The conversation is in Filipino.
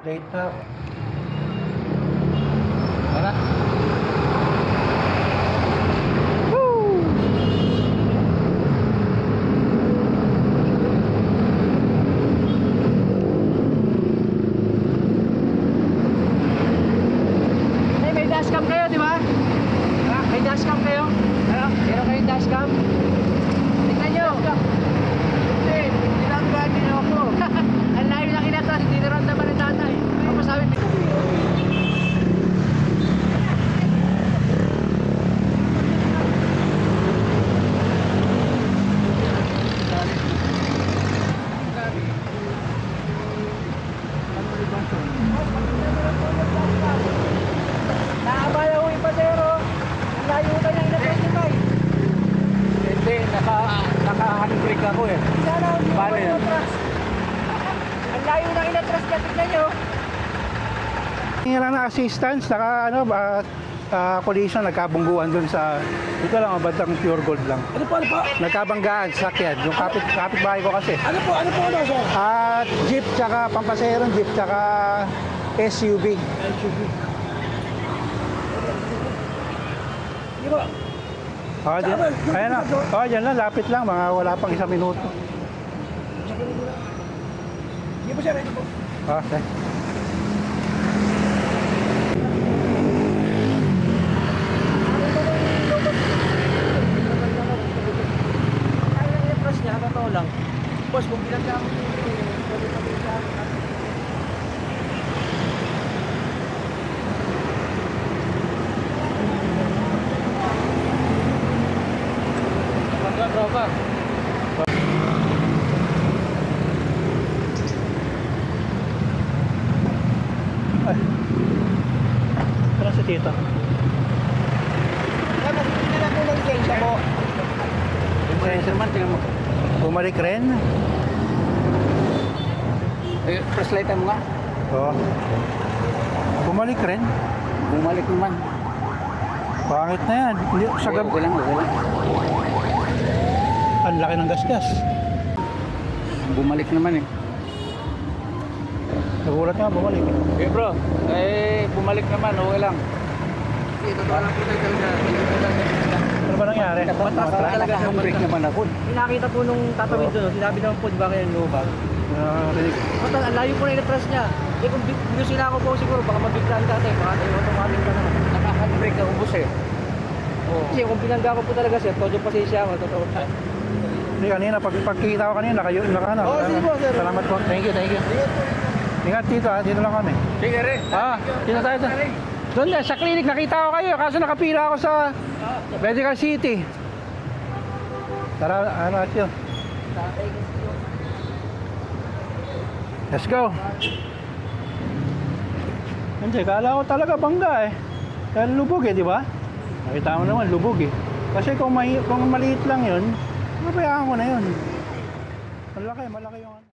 Late na. Tara. May dashcam kayo, di ba? May dashcam kayo? Ano? Meron kayong dashcam? Tingnan nyo. Hindi, tinanggal din ako. Ang layo na kinata, hindi naramdaman ng tatay. Ano sabi? Naabaya ko yung pasero. Ang layo ka niyang na-testify. Hindi, naka-handbrake ako eh. Paano yan? Ang layo na inatras ka, tignan nyo. Hindi lang na assistance, collision, nagkabungguan dun sa, dito lang, bandang Pure Gold lang. Ano po? Nagkabanggaan, sakyan, yung kapitbahay ko kasi. Ano po, sir? Jeep, tsaka pampasero, jeep, tsaka SUV. Di ba? Ayan na. Dyan lang, lapit lang, wala pang 1 minuto. Di ba, sir? Ito po. Okay. Niya, totoo lang. Boss, kung bilang ka pwede pa rin siya. Tropa. Ay. Tara si tita. Dapat hindi na po ng lisensya po. Lisensya naman, tingnan mo. Bumalik rin. Press light mo nga. Oo. Bumalik rin. Bumalik naman. Pangit na yan. Hindi, sa gabi. Okay lang. Ang laki ng gasgas. Bumalik naman eh. Nagulat nga, bumalik. Okay bro, bumalik naman, okay lang. Totoo lang po talaga. Ano ba nangyari? Talaga handbrake naman ako. Nakita po nung tatawid doon, sinabi naman po, di ba kayo lubag? Basta ang layo po na inatras niya. Eh kung binusin ako po siguro, baka mabiglaan ka tayo, baka tayo automatic ka naman. Naka-handbrake ako boss eh. Kasi kung pinangga ko po talaga sir, todo pasensya ako, totoo. Hindi, kanina, pagkikita ko kanina, naka-ano. Oo, sige po, sir. Salamat po. Thank you. Ingat dito ha, dito lang kami. Sige rin. Dito tayo. Doon din, sa clinic, nakita ko kayo, kaso nakapila ako sa Medical City. Tara, ano at yun? Let's go. Hindi, kala ko talaga bangga eh. Dahil lubog eh, di ba? Nakita mo naman, lubog eh. Kasi kung maliit lang yun, mabayaan ko na yun. Malaki yung